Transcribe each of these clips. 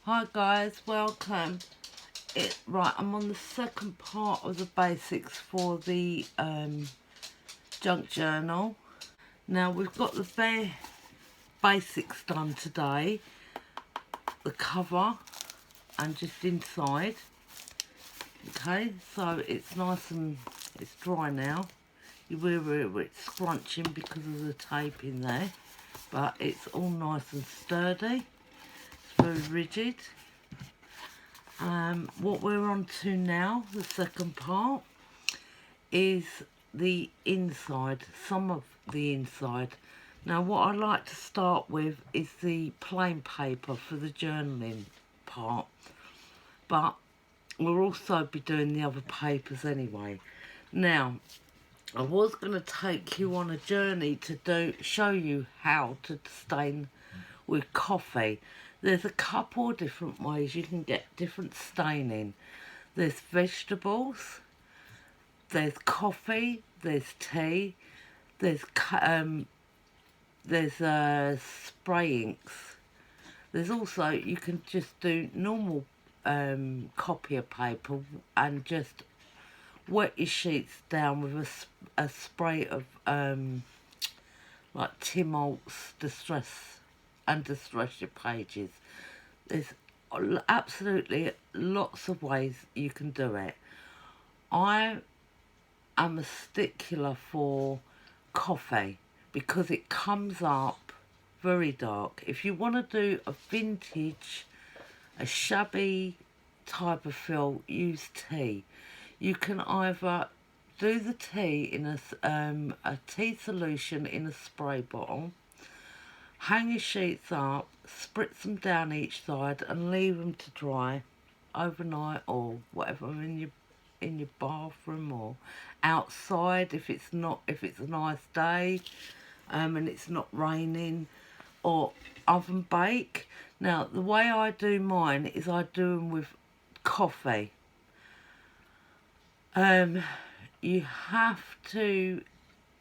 Hi guys, welcome. Right, I'm on the second part of the basics for the junk journal. Now we've got the bare basics done today. The cover and just inside. Okay, so it's nice and it's dry now. You will it's scrunching because of the tape in there, but it's all nice and sturdy. It's very rigid. What we're on to now, the second part, is the inside, some of the inside. Now what I like to start with is the plain paper for the journaling part, but we'll also be doing the other papers anyway. Now, I was going to take you on a journey to show you how to stain with coffee. There's a couple of different ways you can get different staining. There's vegetables, there's coffee, there's tea, there's spray inks. There's also, you can just do normal copier paper and just wet your sheets down with a spray of like Tim Holtz Distress and distress your pages. There's absolutely lots of ways you can do it. I am a stickler for coffee because it comes up very dark. If you want to do a vintage, a shabby type of fill, use tea. You can either do the tea in a tea solution in a spray bottle, hang your sheets up, spritz them down each side and leave them to dry overnight or whatever in your bathroom or outside if it's a nice day and it's not raining, or oven bake. Now the way I do mine is I do them with coffee. You have to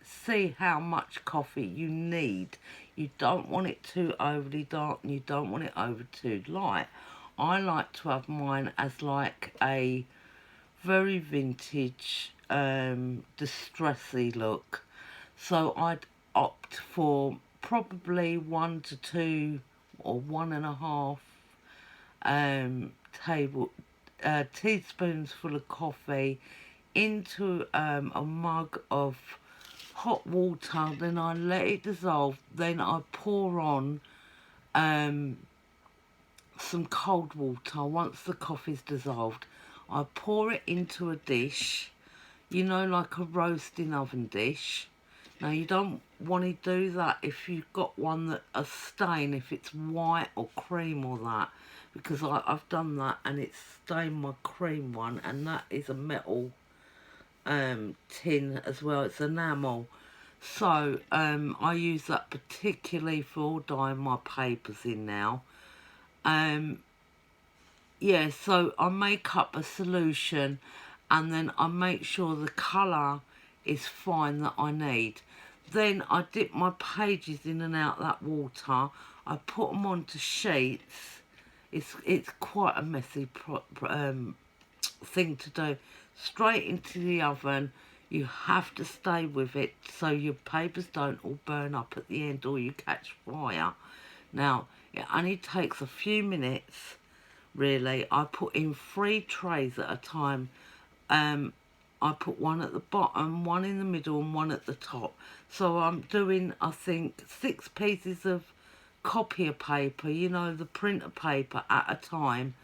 see how much coffee you need. You don't want it too overly dark and you don't want it over too light. I like to have mine as like a very vintage, distressy look. So I'd opt for probably 1 to 2 or 1.5 teaspoons full of coffee into a mug of hot water. Then I let it dissolve. Then I pour on some cold water. Once the coffee's dissolved, I pour it into a dish, like a roasting oven dish. Now you don't want to do that if you've got one that a stain, if it's white or cream or that, because I've done that and it's stained my cream one, and that is a metal tin as well. It's enamel. So I use that particularly for dyeing my papers in now. Yeah, so I make up a solution and then I make sure the colour is fine that I need. Then I dip my pages in and out that water. I put them onto sheets. It's quite a messy thing to do. Straight into the oven. You have to stay with it so your papers don't all burn up at the end or you catch fire. Now, it only takes a few minutes, really. I put in 3 trays at a time. I put one at the bottom, one in the middle and one at the top. So I'm doing, I think, 6 pieces of copier paper, the printer paper at a time.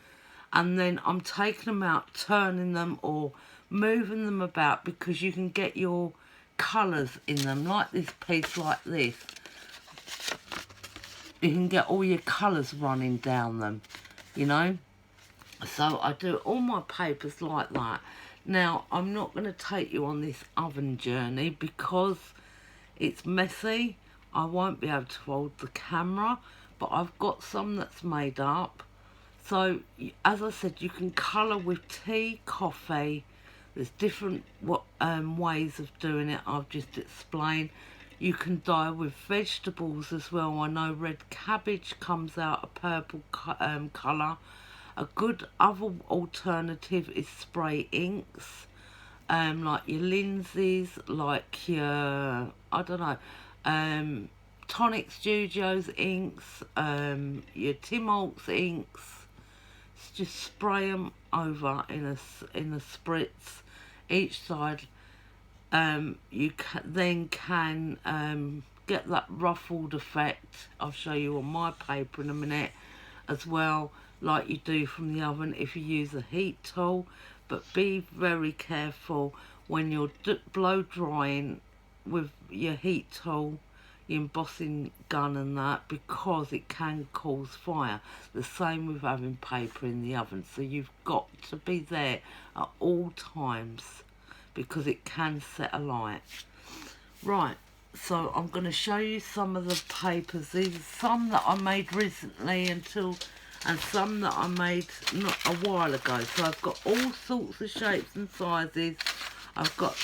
And then I'm taking them out, turning them or moving them about, because you can get your colours in them. Like this piece like this, you can get all your colours running down them, So I do all my papers like that. Now, I'm not going to take you on this oven journey because it's messy. I won't be able to hold the camera, but I've got some that's made up. So, as I said, you can colour with tea, coffee. There's different ways of doing it. I've just explained. You can dye with vegetables as well. I know red cabbage comes out a purple colour. A good other alternative is spray inks, like your Lindsay's, like your, I don't know, Tonic Studios inks, your Tim Holtz inks. Just spray them over in a spritz each side. You then can get that ruffled effect. I'll show you on my paper in a minute as well, like you do from the oven if you use a heat tool. But be very careful when you're blow drying with your heat tool, your embossing gun and that, because it can cause fire. The same with having paper in the oven, so you've got to be there at all times because it can set alight. Right, so I'm going to show you some of the papers. These are some that I made recently and some that I made not a while ago. So I've got all sorts of shapes and sizes. I've got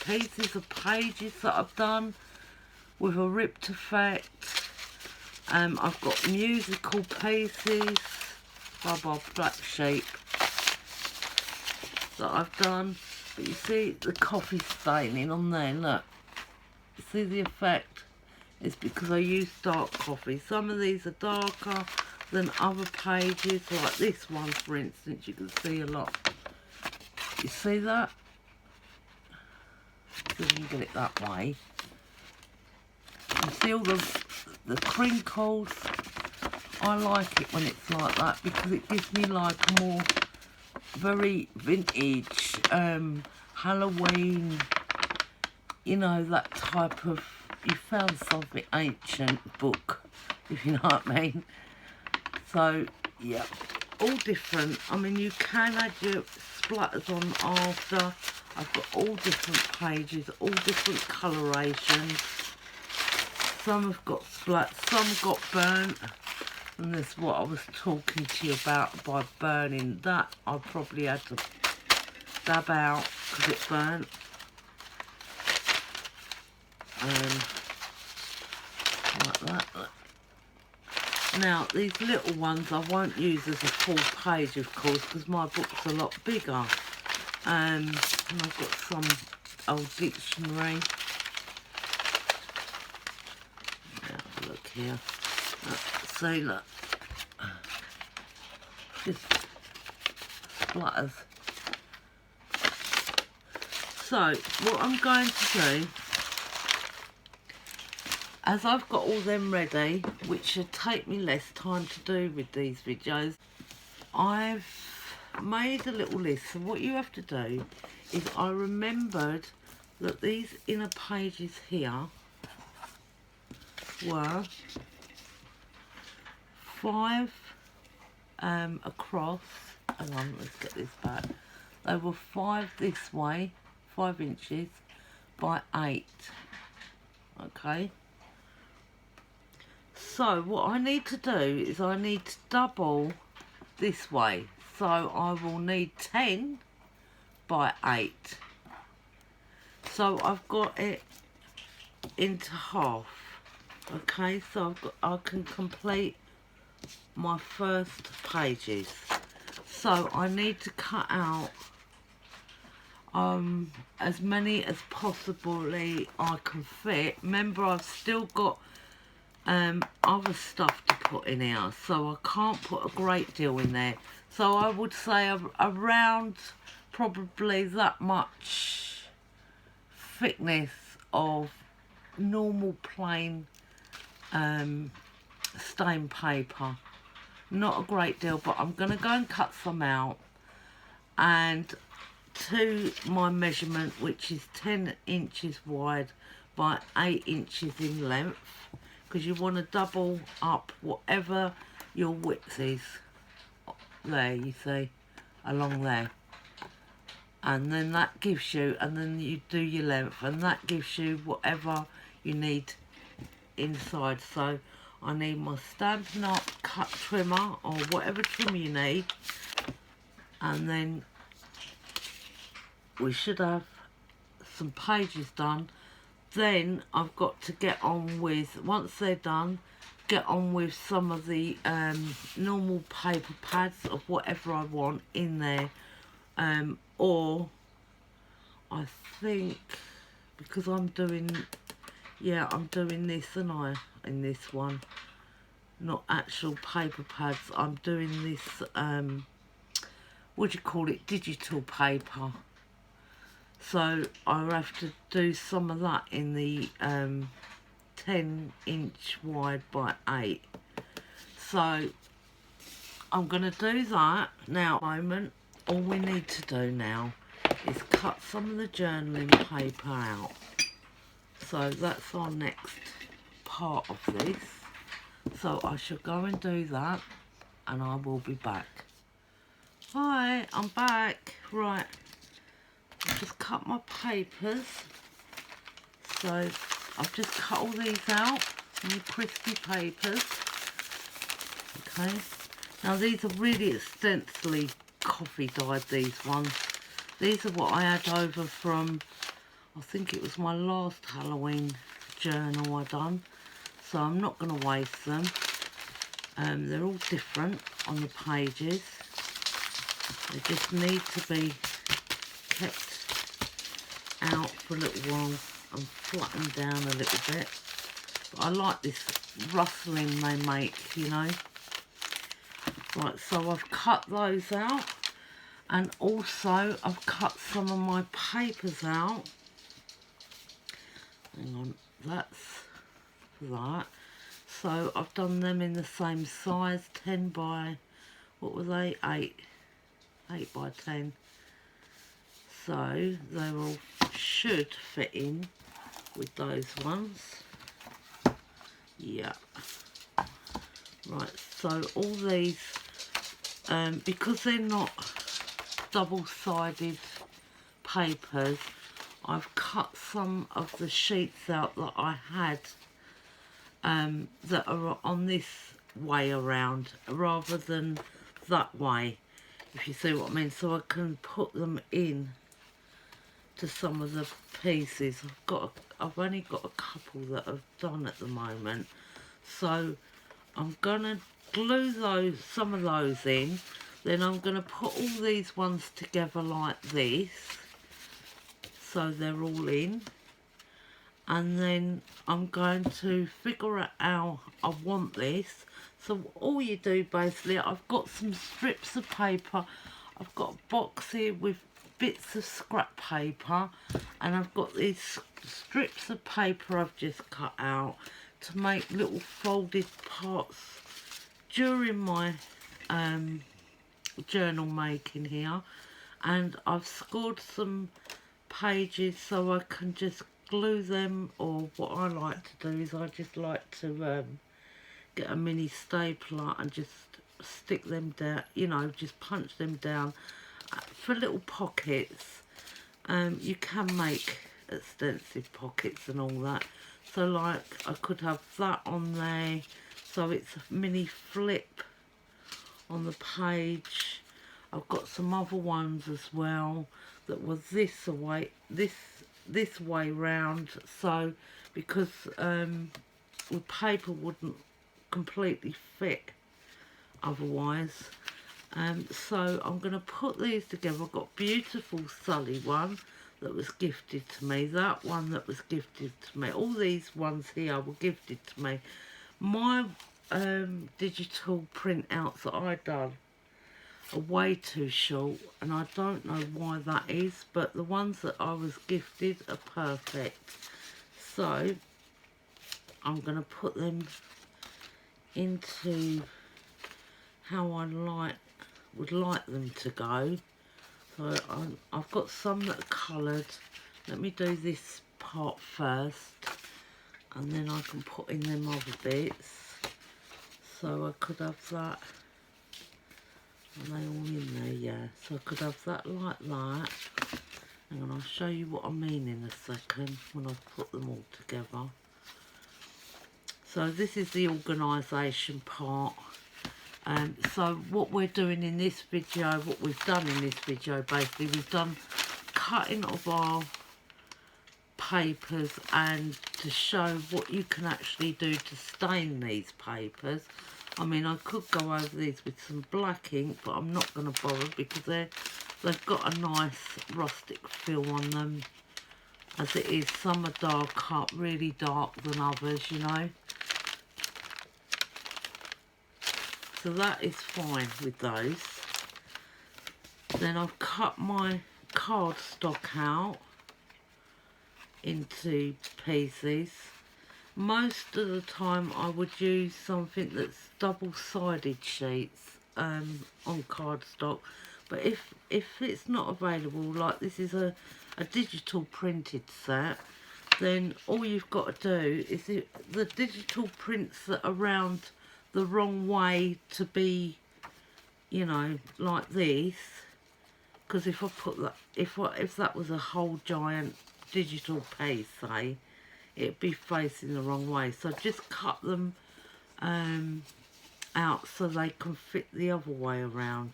pieces of pages that I've done with a ripped effect. I've got musical pieces, Bob Black Sheep, that I've done. But you see the coffee staining on there, look. You see the effect? It's because I use dark coffee. Some of these are darker than other pages, like this one for instance, you can see a lot. You see that? See if you can get it that way. You see all the crinkles? I like it when it's like that because it gives me like a more very vintage, Halloween, you know, that type of, you found something ancient book, if you know what I mean. So, yeah, all different. I mean, you can add your splatters on after. I've got all different pages, all different colorations. Some have got splats, some got burnt. And that's what I was talking to you about by burning. That I probably had to dab out because it burnt. Like that. Now, these little ones I won't use as a full page, of course, because my book's a lot bigger. And I've got some old dictionary. Now, look here. See, look. Just splatters. So, what I'm going to do, as I've got all them ready, which should take me less time to do with these videos, I've made a little list. So what you have to do is, I remembered that these inner pages here were 5 across. Hang on, let's get this back. They were 5 this way, 5 inches by 8. Okay. So what I need to do is I need to double this way. So I will need 10 by 8. So I've got it into half. Okay, so I can complete my first pages. So I need to cut out as many as possibly I can fit. Remember, I've still got other stuff to put in here, so I can't put a great deal in there. So I would say around probably that much thickness of normal plain stained paper. Not a great deal, but I'm going to go and cut some out, and to my measurement, which is 10 inches wide by 8 inches in length, because you want to double up whatever your width is. There, you see, along there. And then that gives you, and then you do your length, and that gives you whatever you need inside. So I need my Stampin' Up cut trimmer, or whatever trimmer you need, and then we should have some pages done then I've got to get on with, once they're done, get on with some of the normal paper pads of whatever I want in there. Or I think, because I'm doing, yeah, I'm doing this, and in this one, not actual paper pads, I'm doing this, what do you call it, digital paper. So I'll have to do some of that in the 10-inch wide by 8. So I'm going to do that now. At the moment, all we need to do now is cut some of the journaling paper out. So that's our next part of this. So I shall go and do that, and I will be back. Hi, I'm back. Right, I've just cut my papers. So I've just cut all these out, the crispy papers. Okay, now these are really extensively coffee dyed, these ones. These are what I had over from, I think it was my last Halloween journal I done. So I'm not going to waste them. They're all different on the pages. They just need to be kept out for a little while and flattened down a little bit. But I like this rustling they make, you know. Right, so I've cut those out, and also I've cut some of my papers out. Hang on, that's that. So I've done them in the same size, 10 by, what were they, 8 by 10. So they all should fit in with those ones. Yeah. Right, so all these, because they're not double-sided papers, I've cut some of the sheets out that I had that are on this way around rather than that way, if you see what I mean, so I can put them in to some of the pieces. I've only got a couple that I've done at the moment, so I'm gonna glue some of those in. Then I'm gonna put all these ones together like this, so they're all in, and then I'm going to figure out how I want this. So all you do basically, I've got some strips of paper, I've got a box here with bits of scrap paper, and I've got these strips of paper I've just cut out to make little folded parts during my journal making here. And I've scored some pages so I can just glue them, or what I like to do is I just like to get a mini stapler and just stick them down, you know, just punch them down for little pockets. You can make extensive pockets and all that. So like I could have that on there, so it's a mini flip on the page. I've got some other ones as well that were this way round, so because the paper wouldn't completely fit otherwise. So I'm going to put these together. I've got beautiful Sully one that was gifted to me, that one that was gifted to me, all these ones here were gifted to me. My digital printouts that I done are way too short, and I don't know why that is, but the ones that I was gifted are perfect. So I'm going to put them into how I would like them to go. So I've got some that are coloured. Let me do this part first, and then I can put in them other bits. So I could have that. Are they all in there? Yeah. So I could have that like that. And I'll show you what I mean in a second when I put them all together. So this is the organisation part. So what we're doing in this video, what we've done in this video basically, we've done cutting of our papers and to show what you can actually do to stain these papers. I mean, I could go over these with some black ink, but I'm not going to bother because they've got a nice rustic feel on them. As it is, some are darker, really dark than others, you know. So that is fine with those. Then I've cut my cardstock out into pieces. Most of the time I would use something that's double-sided sheets on cardstock, but if it's not available, like this is a digital printed set, then all you've got to do is the digital prints that are round the wrong way to be, you know, like this, because if I put that, if that was a whole giant digital piece, say, it'd be facing the wrong way. So just cut them out so they can fit the other way around.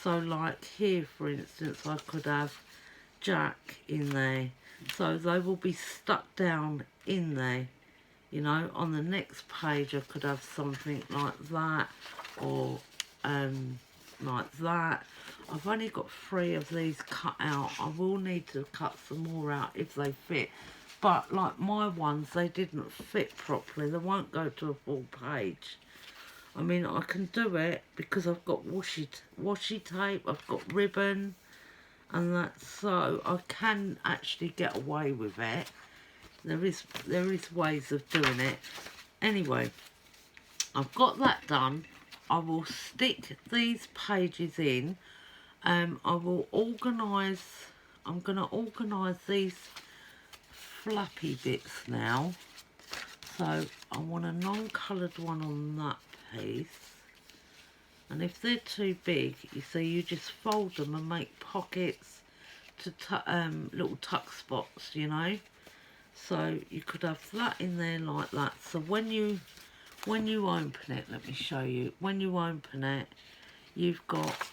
So like here, for instance, I could have Jack in there, so they will be stuck down in there. You know, on the next page I could have something like that, or like that. I've only got 3 of these cut out. I will need to cut some more out if they fit. But like my ones, they didn't fit properly. They won't go to a full page. I mean, I can do it because I've got washi tape, I've got ribbon, and that, so I can actually get away with it. There is ways of doing it. Anyway, I've got that done. I will stick these pages in. I will organise. I'm going to organise these flappy bits now. So I want a non-coloured one on that piece. And if they're too big, you see, you just fold them and make pockets to little tuck spots, you know. So you could have that in there like that. So when you open it, let me show you. When you open it, you've got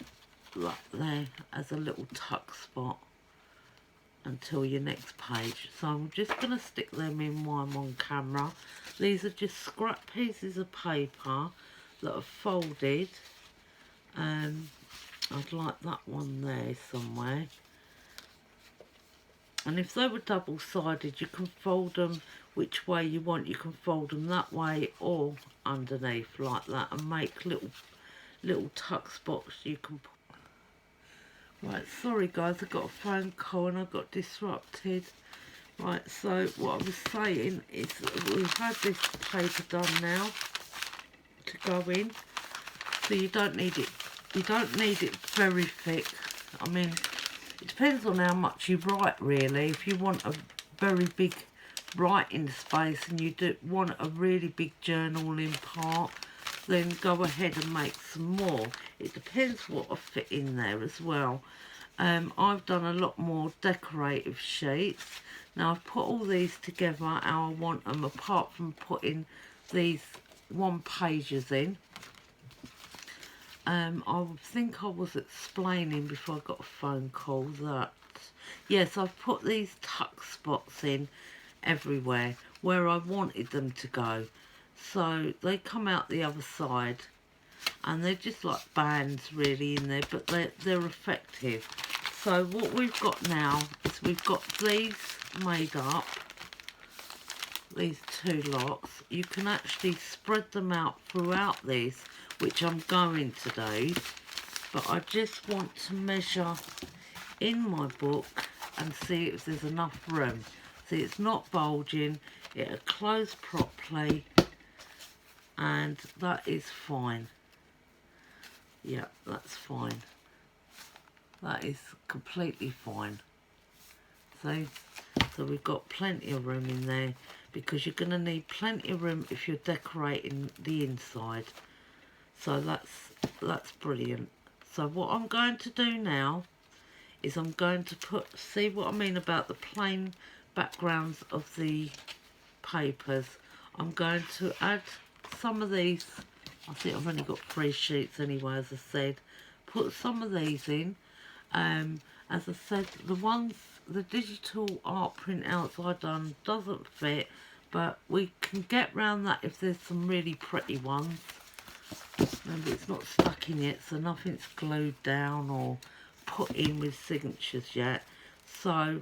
like there as a little tuck spot until your next page. So I'm just going to stick them in while I'm on camera. These are just scrap pieces of paper that are folded. I'd like that one there somewhere. And if they were double-sided, you can fold them which way you want. You can fold them that way or underneath like that and make little tuck spots you can put. Right, sorry guys, I got a phone call and I got disrupted. Right, so what I was saying is that we've had this paper done now to go in. So you don't need it very thick. I mean, it depends on how much you write, really. If you want a very big writing space and you want a really big journaling part, then go ahead and make some more. It depends what I fit in there as well. I've done a lot more decorative sheets. Now I've put all these together how I want them, apart from putting these one pages in. I think I was explaining before I got a phone call that, yes, I've put these tuck spots in everywhere where I wanted them to go. So they come out the other side and they're just like bands really in there, but they're effective. So what we've got now is we've got these made up, these 2 lots. You can actually spread them out throughout these, which I'm going to do, but I just want to measure in my book and see if there's enough room. See, it's not bulging, it'll close properly, and that is fine. Yeah, that's fine. That is completely fine. So we've got plenty of room in there, because you're going to need plenty of room if you're decorating the inside. So that's brilliant. So what I'm going to do now is I'm going to see what I mean about the plain backgrounds of the papers. I'm going to add some of these. I think I've only got 3 sheets anyway, as I said. Put some of these in, and As I said, the digital art printouts I done doesn't fit, but we can get round that if there's some really pretty ones. Remember, it's not stuck in yet, so nothing's glued down or put in with signatures yet. So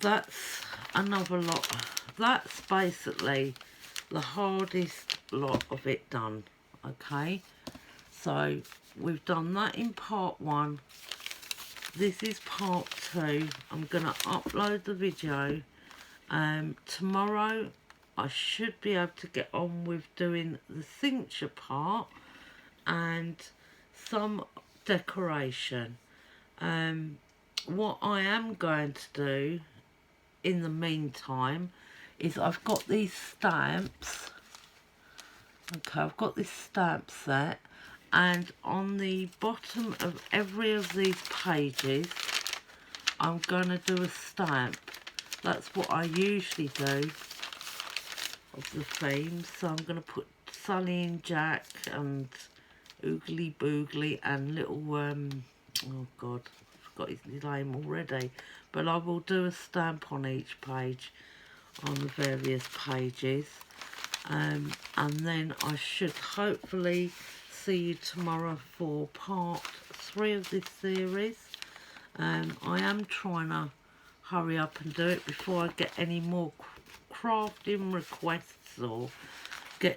that's another lot. That's basically the hardest lot of it done. Okay, so we've done that in part 1. This is part 2. I'm going to upload the video. Tomorrow I should be able to get on with doing the signature part and some decoration. What I am going to do in the meantime is I've got these stamps. Okay, I've got this stamp set, and on the bottom of every of these pages I'm going to do a stamp. That's what I usually do of the themes. So I'm going to put Sully and Jack and Oogly Boogly and little, oh God, I forgot his name already. But I will do a stamp on each page, on the various pages. And then I should hopefully see you tomorrow for part 3 of this series. I am trying to hurry up and do it before I get any more crafting requests or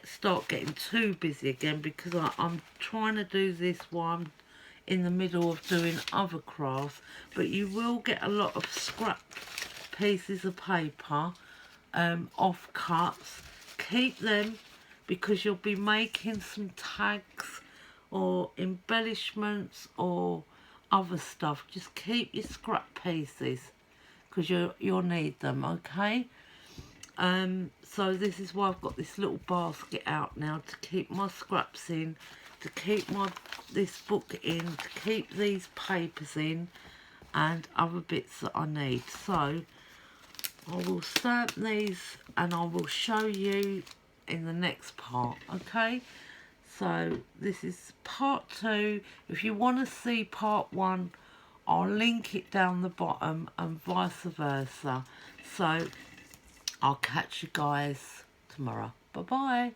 start getting too busy again, because I'm trying to do this while I'm in the middle of doing other crafts. But you will get a lot of scrap pieces of paper, off cuts. Keep them, because you'll be making some tags or embellishments or other stuff. Just keep your scrap pieces, because you'll need them. Okay, so this is why I've got this little basket out now, to keep my scraps in, to keep this book in, to keep these papers in and other bits that I need. So I will stamp these and I will show you in the next part. Okay, so this is part 2. If you want to see part 1, I'll link it down the bottom, and vice versa. So I'll catch you guys tomorrow. Bye bye.